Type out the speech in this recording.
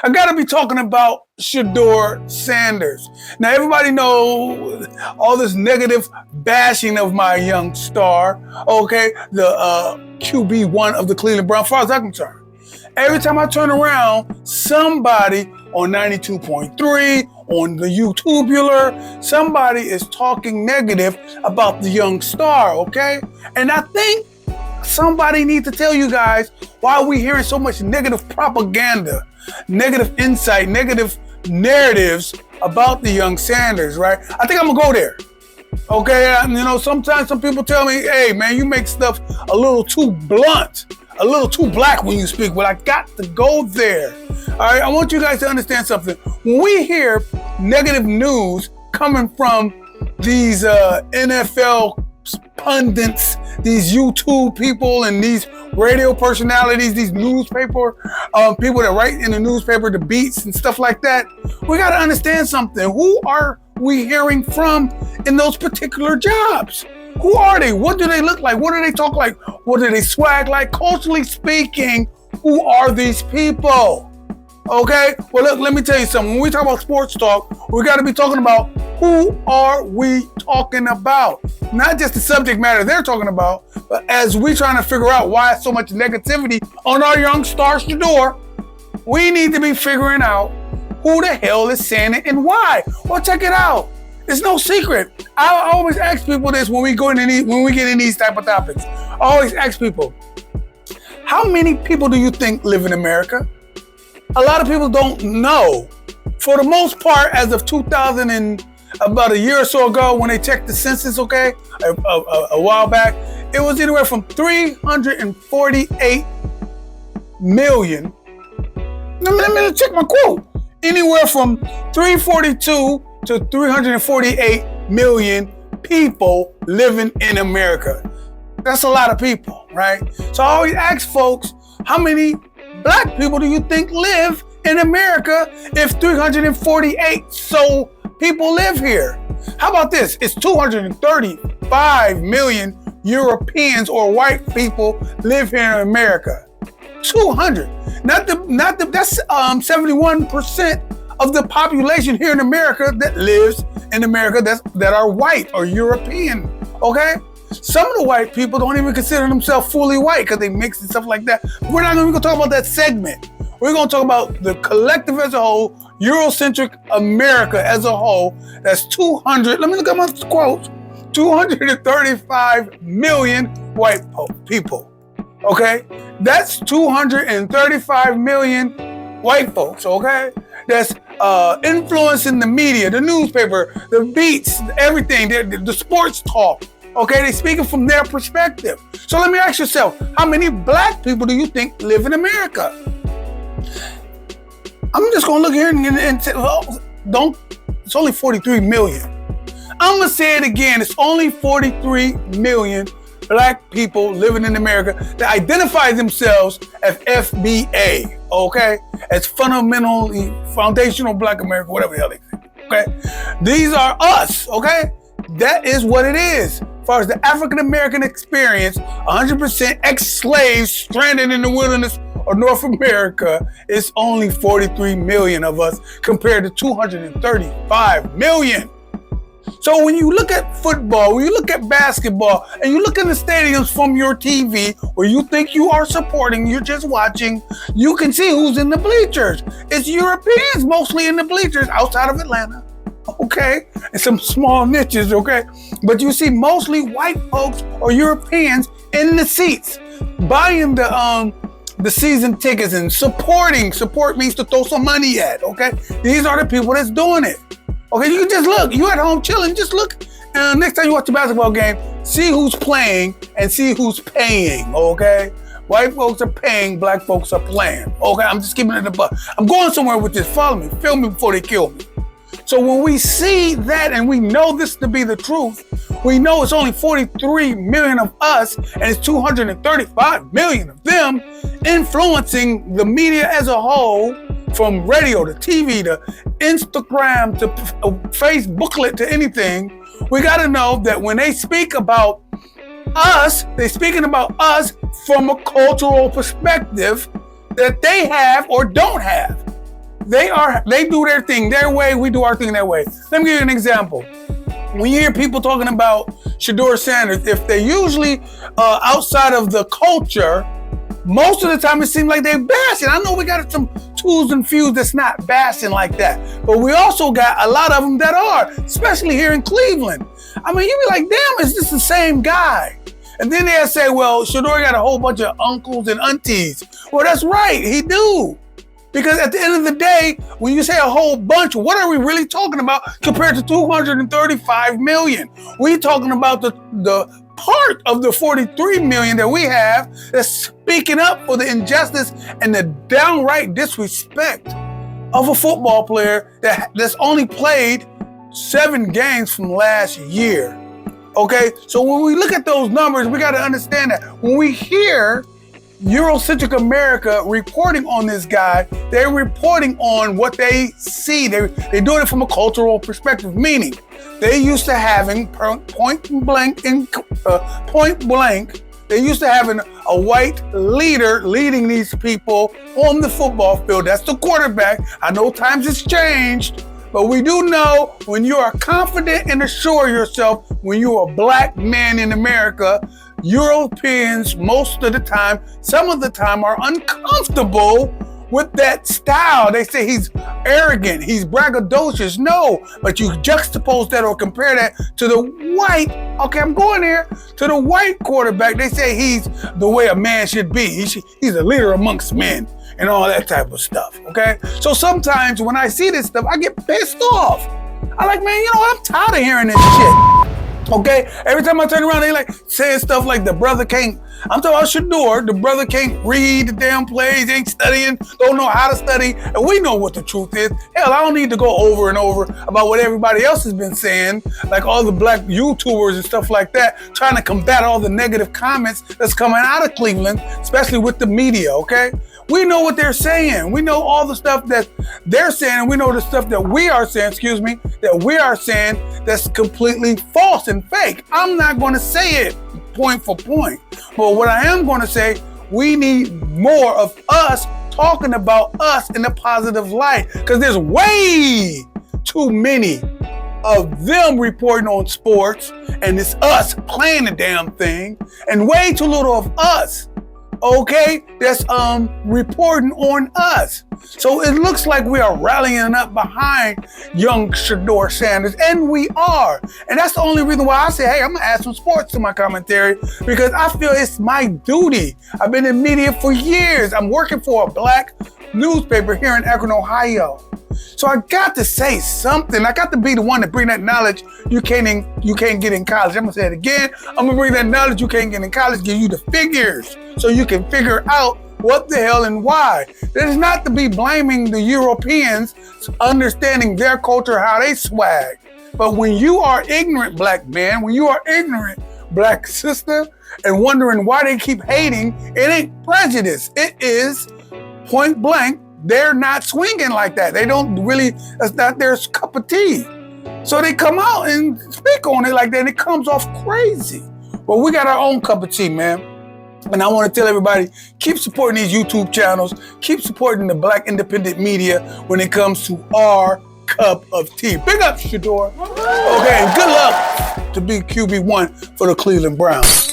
I gotta be talking about Shedeur Sanders. Now, everybody know all this negative bashing of my young star, okay? The QB1 of the Cleveland Browns, as far as I'm concerned. Every time I turn around, somebody on 92.3, on the YouTubular, somebody is talking negative about the young star, okay? And I think somebody needs to tell you guys why we hearing so much negative propaganda, negative insight, negative narratives about the young Sanders, right? I think I'm gonna go there. Okay, sometimes some people tell me, hey man, you make stuff a little too blunt, a little too black when you speak, but I got to go there. All right, I want you guys to understand something. When we hear negative news coming from these NFL pundits, these YouTube people, and these radio personalities, these newspaper people that write in the newspaper, the beats and stuff like that, we got to understand something. Who are we hearing from in those particular jobs? Who are they? What do they look like? What do they talk like? What do they swag like? Culturally speaking, who are these people? Okay? Well, look, let me tell you something. When we talk about sports talk, we got to be talking about who are we talking about? Not just the subject matter they're talking about, but as we trying to figure out why so much negativity on our young star Shedeur, we need to be figuring out who the hell is saying it and why. Well, check it out. It's no secret. I always ask people this when we get in these type of topics. I always ask people, how many people do you think live in America? A lot of people don't know. For the most part, as of 2000 and about a year or so ago, when they checked the census, okay, a while back, it was anywhere from 348 million. Let me check my quote. Anywhere from 342 to 348 million people living in America. That's a lot of people, right? So I always ask folks, how many black people do you think live in America if 348 so people live here? How about this? It's 235 million Europeans or white people live here in America. 200. That's 71% of the population here in America that lives in America that are white or European. Okay? Some of the white people don't even consider themselves fully white because they mix and stuff like that. We're not even going to talk about that segment. We're going to talk about the collective as a whole, Eurocentric America as a whole. That's 200. Let me look at my quotes. 235 million white people. Okay? That's 235 million white folks, okay? That's influencing the media, the newspaper, the beats, everything, the sports talk. Okay, they speaking from their perspective. So let me ask yourself, how many black people do you think live in America? I'm just gonna look here and say, it's only 43 million. I'm gonna say it again, it's only 43 million black people living in America that identify themselves as FBA, okay? As foundational black America, whatever the hell they say, okay? These are us, okay? That is what it is. As far as the African American experience, 100% ex-slaves stranded in the wilderness of North America, it's only 43 million of us compared to 235 million. So when you look at football, when you look at basketball, and you look at the stadiums from your TV, where you think you are supporting, you're just watching, you can see who's in the bleachers. It's Europeans mostly in the bleachers outside of Atlanta. Okay, and some small niches, okay? But you see mostly white folks or Europeans in the seats, buying the season tickets and supporting. Support means to throw some money at, okay? These are the people that's doing it. Okay, you can just look. You at home chilling, just look. Next time you watch a basketball game, see who's playing and see who's paying, okay? White folks are paying, black folks are playing. Okay, I'm just keeping it a buck. I'm going somewhere with this. Follow me. Feel me before they kill me. So when we see that and we know this to be the truth, we know it's only 43 million of us and it's 235 million of them influencing the media as a whole, from radio to TV to Instagram to Facebooklet to anything. We got to know that when they speak about us, they're speaking about us from a cultural perspective that they have or don't have. They do their thing their way, we do our thing their way. Let me give you an example. When you hear people talking about Shedeur Sanders, if they're usually outside of the culture, most of the time it seems like they're bashing. I know we got some tools and feuds that's not bashing like that, but we also got a lot of them that are, especially here in Cleveland. I mean, you be like, damn, is this the same guy? And then they'll say, well, Shedeur got a whole bunch of uncles and aunties. Well, that's right, he do. Because at the end of the day, when you say a whole bunch, what are we really talking about compared to 235 million? We're talking about the part of the 43 million that we have that's speaking up for the injustice and the downright disrespect of a football player that's only played 7 games from last year. Okay, so when we look at those numbers, we got to understand that when we hear Eurocentric America reporting on this guy, they're reporting on what they see. They're doing it from a cultural perspective, meaning they used to having point blank, they used to having a white leader leading these people on the football field. That's the quarterback. I know times has changed, but we do know when you are confident and assure yourself, when you are a black man in America, Europeans most of the time, some of the time, are uncomfortable with that style. They say he's arrogant, he's braggadocious. No, but you juxtapose that or compare that to the white, okay, I'm going here, to the white quarterback. They say he's the way a man should be. He's a leader amongst men and all that type of stuff, okay? So sometimes when I see this stuff, I get pissed off. I'm like, man, you know what? I'm tired of hearing this shit. Okay, every time I turn around, they like saying stuff like the brother can't, I'm talking about Shedeur, the brother can't read the damn plays, ain't studying, don't know how to study, and we know what the truth is. Hell, I don't need to go over and over about what everybody else has been saying, like all the black YouTubers and stuff like that, trying to combat all the negative comments that's coming out of Cleveland, especially with the media, okay? We know what they're saying. We know all the stuff that they're saying, and we know the stuff that we are saying, that we are saying that's completely false and fake. I'm not going to say it point for point. But what I am going to say, we need more of us talking about us in a positive light, because there's way too many of them reporting on sports, and it's us playing the damn thing, and way too little of us, okay, that's reporting on us. So it looks like we are rallying up behind young Shedeur Sanders, and we are. And that's the only reason why I say, hey, I'm gonna add some sports to my commentary, because I feel it's my duty. I've been in media for years. I'm working for a black newspaper here in Akron, Ohio. So I got to say something. I got to be the one to bring that knowledge you can't get in college. I'm gonna say it again. I'm gonna bring that knowledge you can't get in college, give you the figures so you can figure out what the hell and why. That is not to be blaming the Europeans, understanding their culture, how they swag. But when you are ignorant, black man, when you are ignorant, black sister, and wondering why they keep hating, it ain't prejudice. It is point blank. They're not swinging like that. They don't really, that's not their cup of tea. So they come out and speak on it like that, and it comes off crazy. But we got our own cup of tea, man. And I want to tell everybody, keep supporting these YouTube channels, keep supporting the black independent media when it comes to our cup of tea. Big up, Shedeur. Okay, and good luck to be QB1 for the Cleveland Browns.